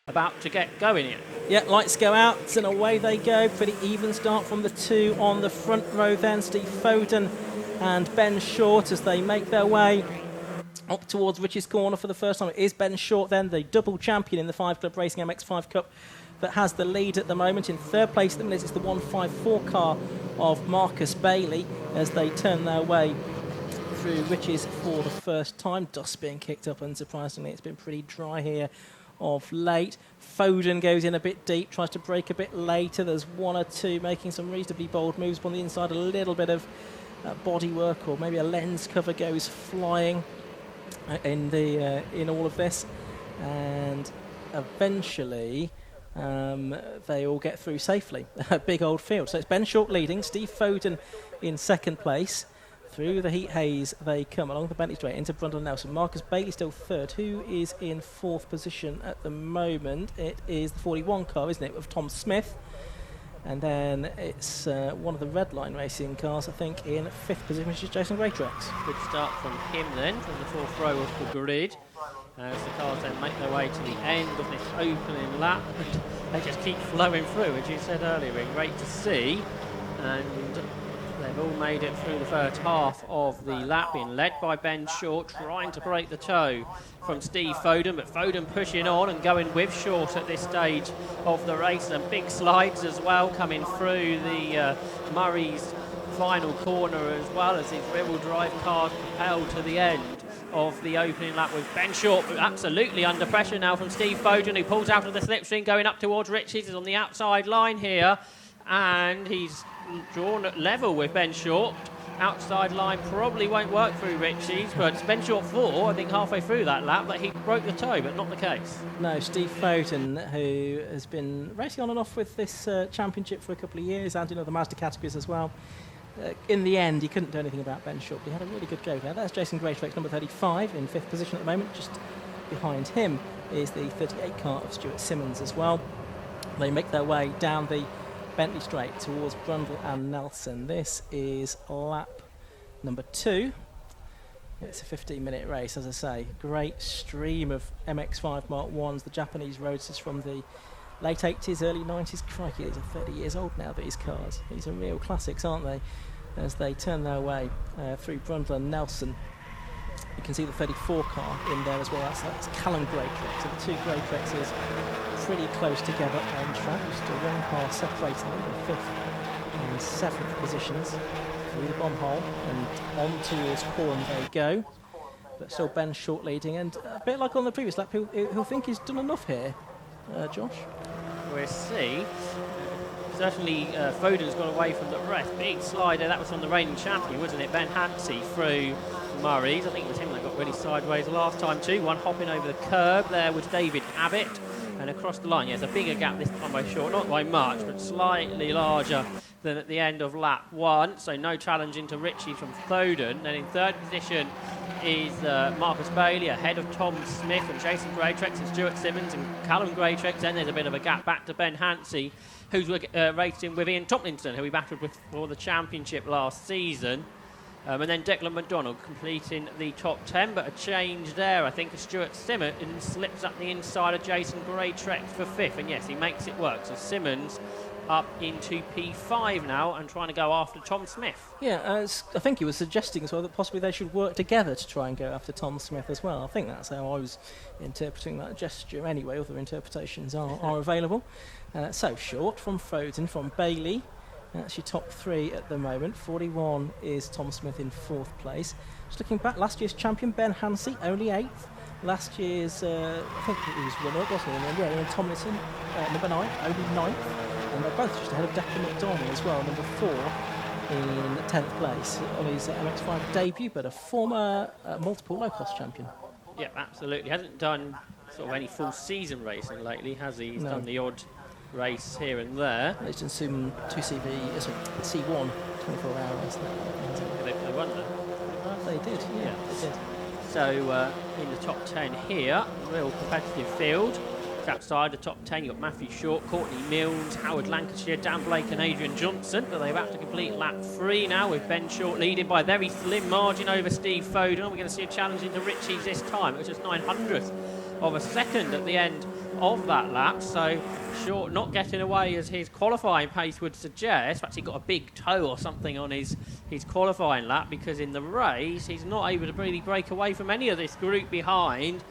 about to get going here. Yeah, lights go out and away they go. Pretty even start from the two on the front row then. Steve Foden and Ben Short as they make their way up towards Richie's corner for the first time. It is Ben Short then, the double champion in the 5 Club Racing MX5 Cup, that has the lead at the moment. In third place at the minute is the 154 car of Marcus Bailey as they turn their way through Richie's for the first time. Dust being kicked up, unsurprisingly. It's been pretty dry here of late. Foden goes in a bit deep, tries to brake a bit later. There's one or two making some reasonably bold moves on the inside. A little bit of body work, or maybe a lens cover goes flying in all of this, and eventually they all get through safely. A big old field. So it's Ben Short leading, Steve Foden in second place. Through the heat haze they come along the Bentley straight into Brundle Nelson. Marcus Bailey still third. Who is in fourth position at the moment? It is the 41 car, isn't it, of Tom Smith. And then it's one of the Red Line Racing cars, I think, in fifth position, which is Jason Greytrax. Good start from him then, from the fourth row of the grid. As the cars then make their way to the end of this opening lap. They just keep flowing through, as you said earlier. Great to see. And they've all made it through the first half of the lap, being led by Ben Short, trying to break the toe from Steve Foden, but Foden pushing on and going with Short at this stage of the race. And big slides as well coming through the Murray's final corner, as well as his rear-wheel drive cars propelled to the end of the opening lap, with Ben Short absolutely under pressure now from Steve Foden, who pulls out of the slipstream going up towards Richie's. He's on the outside line here, and he's drawn at level with Ben Short. Outside line probably won't work through Richie's, but it's Ben Short I think halfway through that lap, that he broke the toe, but not the case. No, Steve Foden, who has been racing on and off with this championship for a couple of years and in other Mazda categories as well. In the end, he couldn't do anything about Ben Short, but he had a really good go there. That's Jason Greytrax, number 35, in fifth position at the moment. Just behind him is the 38 car of Stuart Simmons as well. They make their way down the Bentley straight towards Brundle and Nelson. This is lap number 2. It's a 15-minute race, as I say. Great stream of MX5 Mark 1s, the Japanese roadsters from the late 80s, early 90s. Crikey, these are 30 years old now, these cars. These are real classics, aren't they? As they turn their way through Brundle and Nelson. You can see the 34 car in there as well. That's Callum Greytrax. So the two Greytraxes pretty close together on track. Just one car separating them, the 5th and 7th positions through the bomb hole, and on towards Corn they go. But still Ben Short leading, and a bit like on the previous lap, he'll think he's done enough here, Josh. We'll see. Certainly Foden's gone away from the rest. Big slider, that was from the reigning champion, wasn't it? Ben Hansey through Murray's. I think it was him that got really sideways last time too. One hopping over the curb there was David Abbott. And across the line, there's a bigger gap this time by Short, not by much, but slightly larger than at the end of lap 1. So no challenge into Richie from Foden. And in third position is Marcus Bailey, ahead of Tom Smith and Jason Greytrax and Stuart Simmons and Callum Greytrax. Then there's a bit of a gap back to Ben Hansey, who's racing with Ian Tomlinson, who we battled with for the championship last season. And then Declan McDonald completing the top 10, but a change there. I think Stuart Simmons slips up the inside of Jason Greytrax for 5th, and yes, he makes it work. So Simmons up into P5 now and trying to go after Tom Smith. Yeah, I think he was suggesting as well that possibly they should work together to try and go after Tom Smith as well. I think that's how I was interpreting that gesture anyway. Other interpretations are available. So Short from Foden, from Bailey. That's your top 3 at the moment. 41 is Tom Smith in 4th place. Just looking back, last year's champion Ben Hansey, only 8th. Last year's, I think it was runner-up, wasn't it? Yeah, Ian Tomlinson, number 9, only 9th. And they're both just ahead of Declan McDonald as well, number 4 in 10th place on his MX5 debut, but a former multiple low-cost champion. Yeah, absolutely. Hasn't done sort of any full season racing lately, has he? He's done the odd race here and there. He's done some 2CV, C1 24-hour race. They won that. They did, yeah. They did. So in the top 10 here, real competitive field. Outside the top 10, you've got Matthew Short, Courtney Milnes, Howard Lancashire, Dan Blake and Adrian Johnson. But they're about to complete lap 3 now, with Ben Short leading by a very slim margin over Steve Foden. We're going to see a challenge into Richie's this time. It was just 900th of a second at the end of that lap, so Short not getting away as his qualifying pace would suggest. Perhaps he got a big toe or something on his qualifying lap, because in the race he's not able to really break away from any of this group behind.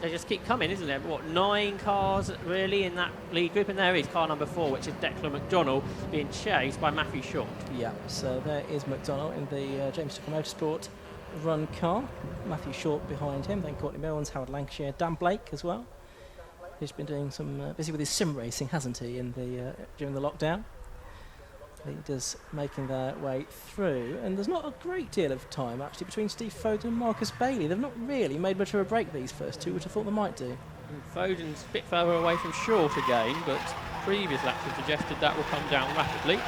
They just keep coming, isn't there? What, 9 cars really in that lead group? And there is car number 4, which is Declan McDonnell, being chased by Matthew Short. Yeah, so there is McDonnell in the James Tucker Motorsport run car. Matthew Short behind him, then Courtney Milnes, Howard Lancashire, Dan Blake as well. He's been doing some busy with his sim racing, hasn't he, in the during the lockdown. Leaders making their way through, and there's not a great deal of time actually between Steve Foden and Marcus Bailey. They've not really made much of a break, these first two, which I thought they might do. And Foden's a bit further away from Short again, but previous laps have suggested that will come down rapidly.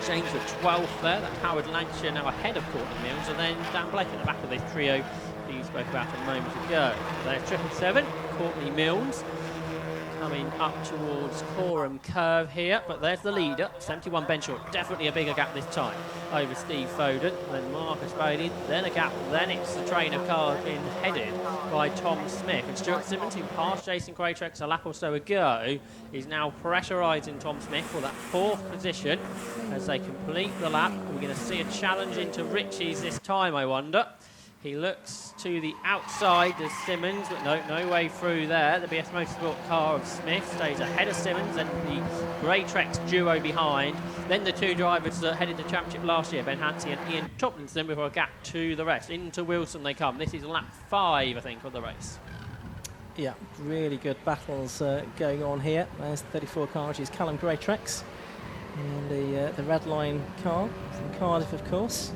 Change of 12th there, that's Howard Lancashire now ahead of Courtney Milnes, and then Dan Blake at the back of this trio who you spoke about a moment ago. There's 777, Courtney Milnes, coming up towards Coram Curve here, but there's the leader, 71 Ben Short, definitely a bigger gap this time over Steve Foden, then Marcus Bailey, then a gap, then it's the train of cars being headed by Tom Smith, and Stuart Simmons, who passed Jason Greatrex a lap or so ago, is now pressurising Tom Smith for that 4th position as they complete the lap. We're going to see a challenge into Ritchie's this time, I wonder. He looks to the outside of Simmons, but no way through there. The BS Motorsport car of Smith stays ahead of Simmons, and the Greatrex duo behind. Then the 2 drivers that headed the championship last year, Ben Hansey and Ian Toplinson, before a gap to the rest. Into Wilson they come. This is lap 5, I think, of the race. Yeah, really good battles going on here. There's 34 car, which is Callum Greatrex, and the red line car from Cardiff, of course.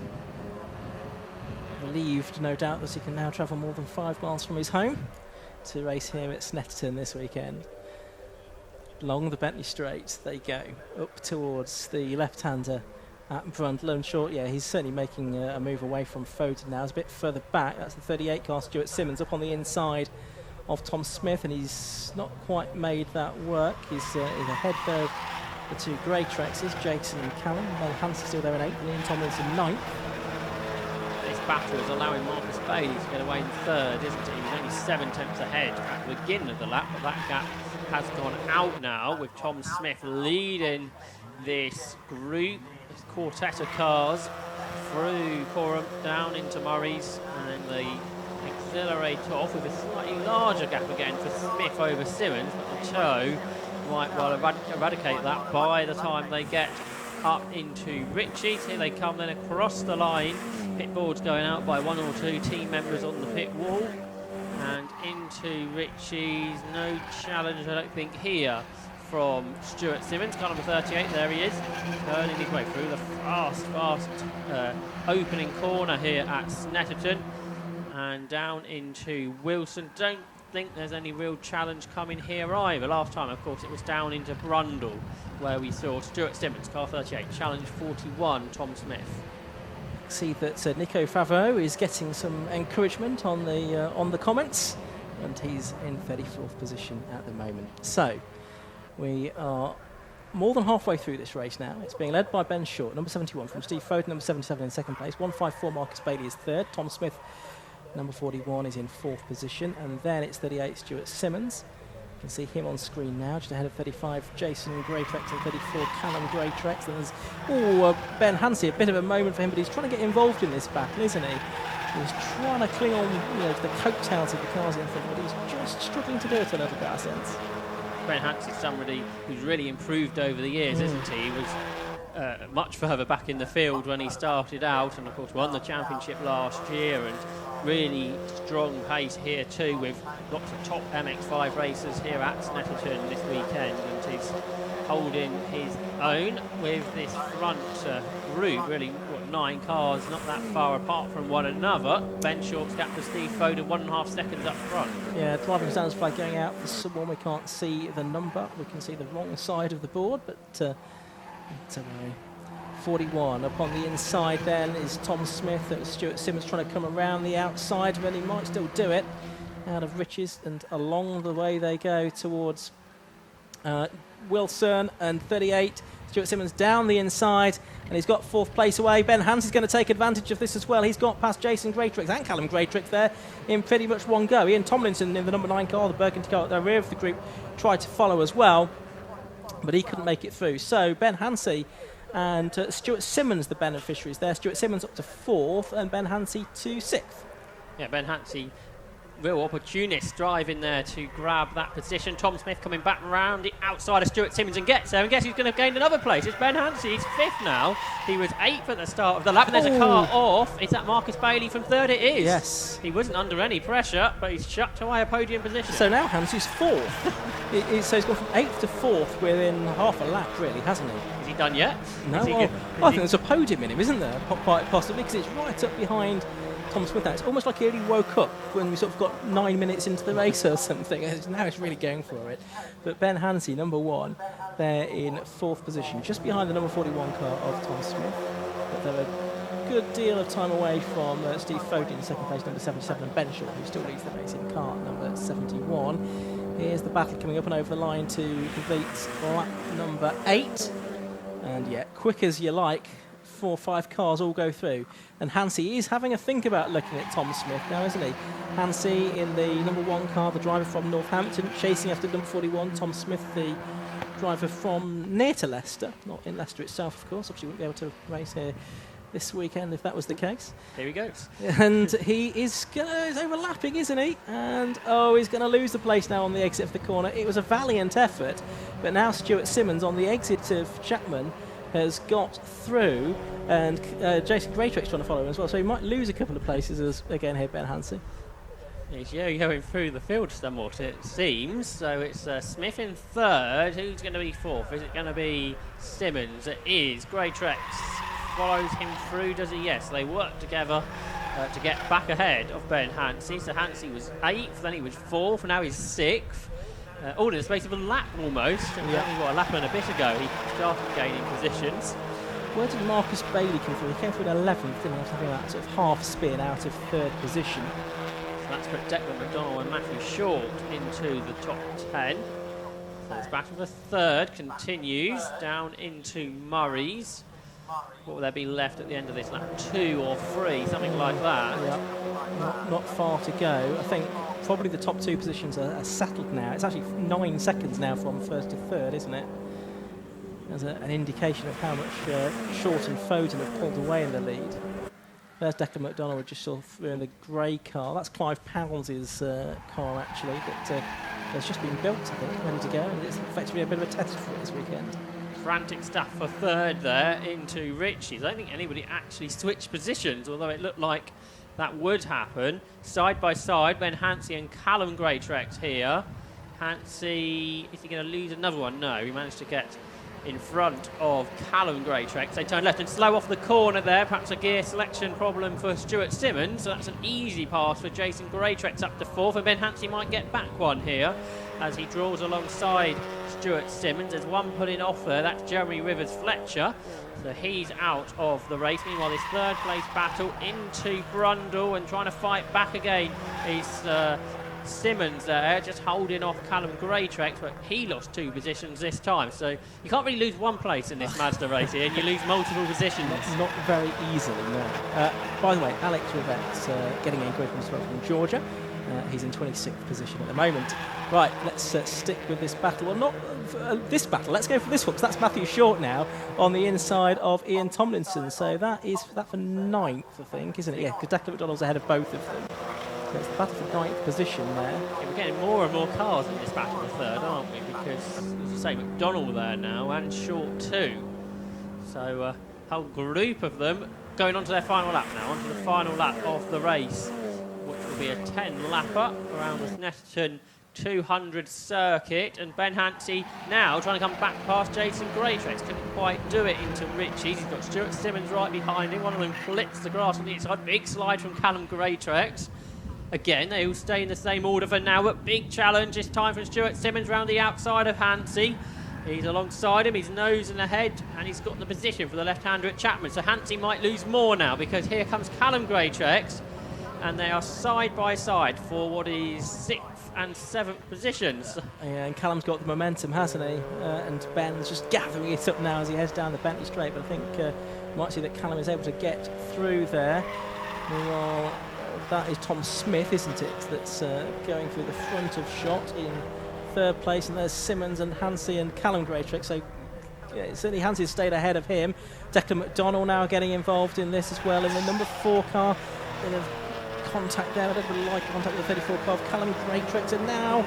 Relieved, no doubt, that he can now travel more than 5 miles from his home to race here at Snetterton this weekend. Along the Bentley Straight they go, up towards the left-hander at Brundle and Short. Yeah, he's certainly making a move away from Foden now. He's a bit further back. That's the 38 car, Stuart Simmons, up on the inside of Tom Smith, and he's not quite made that work. He's ahead there, the 2 Greatrexes, Jason and Callum. Ben Hansey still there in 8th, and Ian Tomlinson 9th. Battle is allowing Marcus Bailey to get away in 3rd, isn't he? He was only 7 tenths ahead at the beginning of the lap, but that gap has gone out now, with Tom Smith leading this group, this quartet of cars, through Coram, down into Murray's, and then they accelerate off with a slightly larger gap again for Smith over Simmons, but the toe might well eradicate that by the time they get up into Ritchie's. Here they come then across the line. Pit boards going out by 1 or 2 team members on the pit wall. And into Ritchie's. No challenge, I don't think, here from Stuart Simmons. Car number 38, there he is. Turning his way through the fast opening corner here at Snetterton. And down into Wilson. Don't think there's any real challenge coming here either. Last time, of course, it was down into Brundle, where we saw Stuart Simmons, car 38, challenge 41, Tom Smith. See that Nico Favreau is getting some encouragement on the comments, and he's in 34th position at the moment. So we are more than halfway through this race now. It's being led by Ben Short, number 71, from Steve Foden, number 77 in 2nd place. 154 Marcus Bailey is 3rd. Tom Smith, number 41, is in 4th position, and then it's 38 Stuart Simmons. You can see him on screen now, just ahead of 35 Jason Greatrex and 34 Callum Greatrex. And there's Ben Hansey, a bit of a moment for him, but he's trying to get involved in this battle, isn't he? He's trying to cling on, to the coattails of the cars in front, but he's just struggling to do it a little bit, I sense. Ben Hansey's somebody who's really improved over the years, isn't he? He was much further back in the field when he started out, and of course won the championship last year, and really strong pace here too, with lots of top MX5 racers here at Snetterton this weekend, and he's holding his own with this front group. Really, 9 cars, not that far apart from one another. Ben Short's gap to Steve Foden, 1.5 seconds up front. Yeah, driving standards flag going out for someone. We can't see the number, we can see the wrong side of the board, but don't worry. 41 up on the inside then is Tom Smith. That was Stuart Simmons trying to come around the outside, but he might still do it out of Riches, and along the way they go towards Wilson, and 38 Stuart Simmons down the inside, and he's got 4th place away. Ben Hans is going to take advantage of this as well. He's got past Jason Greatrix and Callum Greatrix there in pretty much one go. Ian Tomlinson in the number 9 car, the Burgundy car at the rear of the group, tried to follow as well, but he couldn't make it through. So Ben Hansey and Stuart Simmons, the beneficiaries there. Stuart Simmons up to 4th and Ben Hansey to 6th. Yeah, Ben Hansey, real opportunist, driving there to grab that position. Tom Smith coming back round the outside of Stuart Simmons and gets there. And guess who's going to gain another place? It's Ben Hansey. He's 5th now. He was 8th at the start of the lap. And there's a car off. Is that Marcus Bailey from 3rd? It is. Yes. He wasn't under any pressure, but he's chucked away a podium position. So now Hansey's 4th. So he's gone from 8th to 4th within half a lap, really, hasn't he? Is he done yet? No, well, I think there's a podium in him, isn't there? Quite possibly, because it's right up behind Tom Smith. It's almost like he only woke up when we sort of got 9 minutes into the race or something. Now he's really going for it. But Ben Hansey, number 1, they're in 4th position, just behind the number 41 car of Tom Smith. But they're a good deal of time away from Steve Foden in 2nd place, number 77, and Ben Shaw, who still leads the race in car number 71. Here's the battle coming up and over the line to complete lap number 8. And yeah, quick as you like, 4 or 5 cars all go through. And Hansey is having a think about looking at Tom Smith now, isn't he? Hansey in the number 1 car, the driver from Northampton, chasing after number 41. Tom Smith, the driver from near to Leicester, not in Leicester itself, of course. Obviously, wouldn't be able to race here this weekend if that was the case. Here he goes. And he is overlapping, isn't he? And he's going to lose the place now on the exit of the corner. It was a valiant effort, but now Stuart Simmons on the exit of Chapman has got through, and Jason Greatrix trying to follow him as well, so he might lose a couple of places again here, Ben Hansey. He's going through the field somewhat, it seems. So it's Smith in 3rd. Who's going to be 4th? Is it going to be Simmons? It is. Greatrix follows him through, does he? Yes, they work together to get back ahead of Ben Hansey. So Hansey was 8th, then he was 4th, and now he's 6th. All in the space of a lap almost. And a lap and a bit ago he started gaining positions. Where did Marcus Bailey come from? He came through in 11th, didn't he? After having that sort of half spin out of 3rd position. So that's put Declan McDonald and Matthew Short into the top 10. So this battle for 3rd continues down into Murray's. What will there be left at the end of this lap? 2 or 3, something like that. Yeah, not far to go. I think probably the top 2 positions are settled now. It's actually 9 seconds now from 1st to 3rd, isn't it? There's an indication of how much Short and Foden have pulled away in the lead. There's Declan McDonald just sort of through in the grey car. That's Clive Powell's car, actually, that has just been built, I think, ready to go. And it's effectively a bit of a test for it this weekend. Frantic stuff for 3rd there into Ritchie's. I don't think anybody actually switched positions, although it looked like that would happen. Side by side, Ben Hansey and Callum Greatrix here. Hansey, is he going to lose another one? No, he managed to get in front of Callum Greatrix. They turn left and slow off the corner there. Perhaps a gear selection problem for Stuart Simmons. So that's an easy pass for Jason Greatrix up to 4th. And Ben Hansey might get back one here as he draws alongside Stuart Simmons. There's one putting off there. That's Jeremy Rivers-Fletcher. So he's out of the race. Meanwhile, this 3rd place battle into Brundle and trying to fight back again is Simmons there, just holding off Callum Greatrix, but he lost 2 positions this time. So you can't really lose one place in this Mazda race here, and you lose multiple positions. Not very easily, no. By the way, Alex Rivette's getting a great result from Georgia. He's in 26th position at the moment. Right, let's stick with this battle. Well, not this battle. Let's go for this one, because that's Matthew Short now on the inside of Ian Tomlinson. So that for 9th, I think, isn't it? Yeah, because Declan McDonald's ahead of both of them. So it's the battle for 9th position there. Yeah, we're getting more and more cars in this battle for 3rd, aren't we? Because, as you say, McDonald there now, and Short too. So a whole group of them going on to their final lap now, onto the final lap of the race, which will be a 10-lapper around the Snetterton 200 circuit. And Ben Hansey now trying to come back past Jason Greatrix. Couldn't quite do it into Ritchie's. He's got Stuart Simmons right behind him. One of them flips the grass on the inside. Big slide from Callum Greatrix. Again, they all stay in the same order for now, but big challenge this time from Stuart Simmons round the outside of Hansey. He's alongside him, he's nosing ahead, and he's got the position for the left-hander at Chapman. So Hansey might lose more now, because here comes Callum Greatrix, and they are side by side for what is 6th Yeah. and 7th positions. Yeah, and Callum's got the momentum, hasn't he? And Ben's just gathering it up now as he heads down the Bentley straight. But I think you might see that Callum is able to get through there. Well, that is Tom Smith, isn't it? That's going through the front of shot in 3rd place. And there's Simmons and Hansey and Callum Greatrick. So yeah, certainly Hansey stayed ahead of him. Declan McDonnell now getting involved in this as well. In the number 4 car, bit of contact there. I don't really like contact with the 34 car of Callum Greatrick. And now,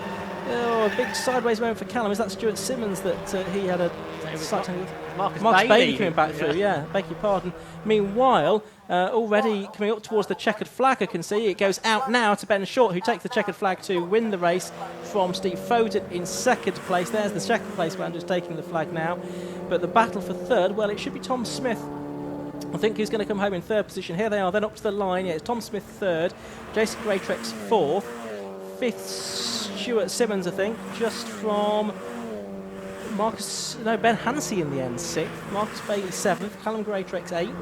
a big sideways moment for Callum. Is that Stuart Simmons that he had a sight with? Marcus Bailey coming back through, beg your pardon. Meanwhile, already coming up towards the checkered flag, I can see it goes out now to Ben Short, who takes the checkered flag to win the race from Steve Foden in 2nd place. There's the 2nd place man just taking the flag now. But the battle for 3rd, well, it should be Tom Smith. I think he's going to come home in 3rd position. Here they are, then up to the line. Yeah, it's Tom Smith 3rd, Jason Greatrick's 4th, 5th Stuart Simmons, I think, just from Ben Hansey in the end, 6th, Marcus Bailey 7th, Callum Greatrick's 8th.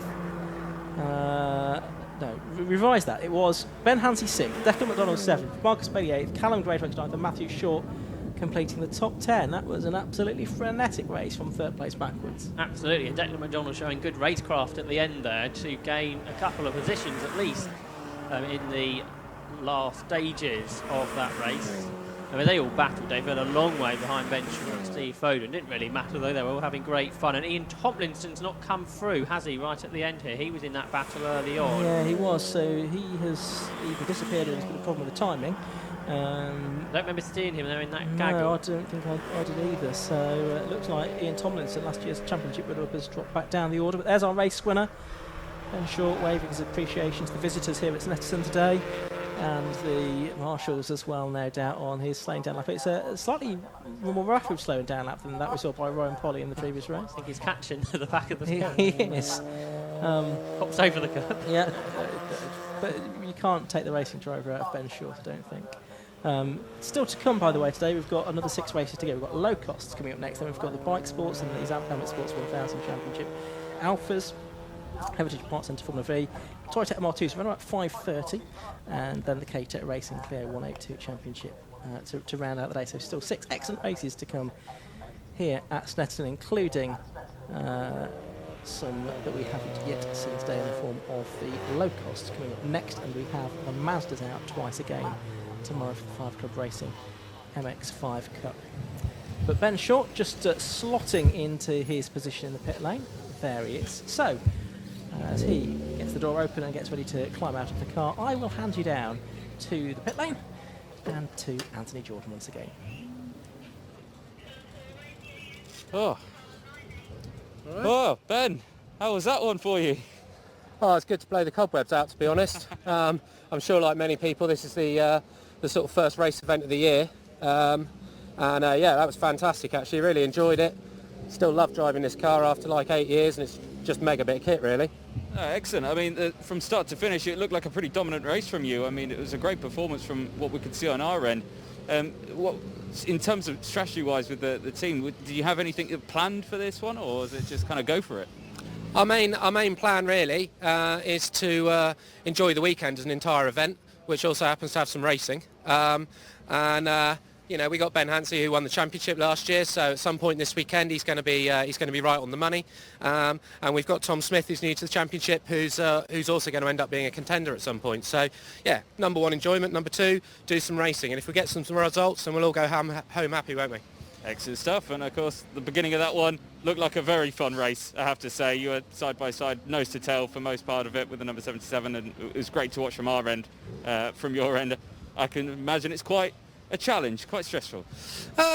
Revise that. It was Ben Hansey 6th, Declan McDonnell 7th, Marcus Bailey 8th, Callum Greatrick's 9th, and Matthew Short completing the top 10. That was an absolutely frenetic race from 3rd place backwards. Absolutely, and Declan McDonnell showing good racecraft at the end there to gain a couple of positions at least in the last stages of that race. I mean, they all battled. They've been a long way behind Ben Short and Steve Foden. Didn't really matter though. They were all having great fun. And Ian Tomlinson's not come through, has he? Right at the end here, he was in that battle early on. Yeah, he was. So he has either disappeared or there's been a problem with the timing. I don't remember seeing him there in that gaggle. No, I don't think I did either. So it looks like Ian Tomlinson, last year's championship runner-up, has dropped back down the order. But there's our race winner. Ben Short waving his appreciation to the visitors here at Snetterton today. And the marshals as well, no doubt, on his slowing down lap. It's a slightly more rapid slowing down lap than that we saw by Ryan Polly in the previous race. I think he's catching to the back of the curve. He is. Hops over the curve. Yeah, but you can't take the racing driver out of Ben Short, I don't think. Still to come, by the way, today we've got another 6 races to go. We've got low costs coming up next, then we've got the bike sports and the Zamp Helmet Sports 1000 Championship, Alphas, Heritage Parts Centre Formula V, Toyota MR2s around about 5:30, and then the K-Tech Racing Clear 182 Championship to round out the day. So still 6 excellent races to come here at Snetterton, including some that we haven't yet seen today in the form of the low costs coming up next, and we have the Mazdas out twice again tomorrow for the 5 Club Racing MX5 Cup. But Ben Short just slotting into his position in the pit lane. There he is. So, as he gets the door open and gets ready to climb out of the car, I will hand you down to the pit lane and to Anthony Jordan once again. Oh, Ben, how was that one for you? Oh, it's good to blow the cobwebs out, to be honest. I'm sure, like many people, this is the sort of first race event of the year. Yeah, that was fantastic, actually. Really enjoyed it. Still love driving this car after like 8 years, and it's just mega bit of kit, really. Oh, excellent. I mean, from start to finish, it looked like a pretty dominant race from you. I mean, it was a great performance from what we could see on our end. What, in terms of strategy-wise with the team, do you have anything planned for this one, or is it just kind of go for it? Our main plan, really, is to enjoy the weekend as an entire event, which also happens to have some racing. You know, we got Ben Hansey, who won the championship last year, so at some point this weekend he's going to be right on the money. And we've got Tom Smith, who's new to the championship, who's also going to end up being a contender at some point. So yeah, number 1, enjoyment. Number 2, do some racing, and if we get some results, then we'll all go home happy, won't we? Excellent stuff. And of course, the beginning of that one looked like a very fun race, I have to say. You were side by side, nose to tail for most part of it with the number 77, and it was great to watch from our end. From your end, I can imagine it's quite a challenge, quite stressful.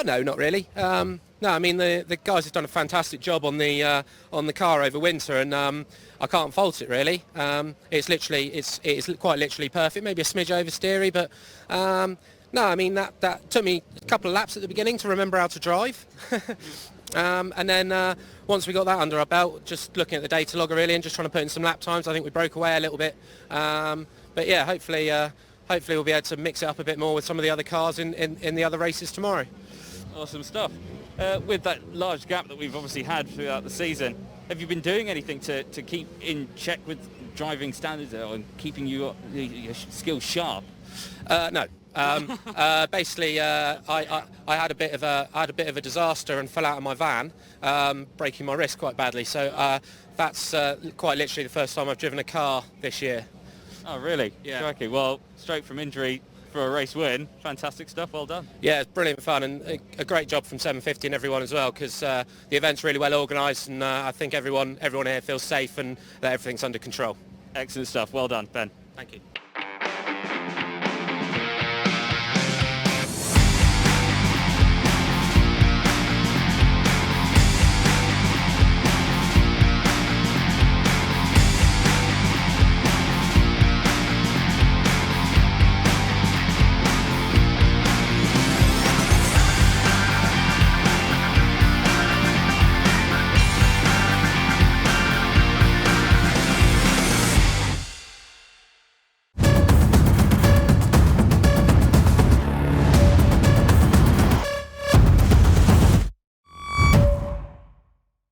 No, not really. No, I mean the guys have done a fantastic job on the car over winter, and I can't fault it really. It's quite literally perfect. Maybe a smidge oversteery, but no, I mean that took me a couple of laps at the beginning to remember how to drive. And then once we got that under our belt, just looking at the data logger really and just trying to put in some lap times, I think we broke away a little bit. But yeah, hopefully we'll be able to mix it up a bit more with some of the other cars in the other races tomorrow. Awesome stuff. With that large gap that we've obviously had throughout the season, have you been doing anything to keep in check with driving standards and keeping your skills sharp? No, Basically, I had a bit of a disaster and fell out of my van, breaking my wrist quite badly. So that's quite literally the first time I've driven a car this year. Oh, really? Yeah. Crikey. Well, straight from injury for a race win. Fantastic stuff. Well done. Yeah, it's brilliant fun, and a great job from 750 and everyone as well, because the event's really well organised, and I think everyone here feels safe and that everything's under control. Excellent stuff. Well done, Ben. Thank you.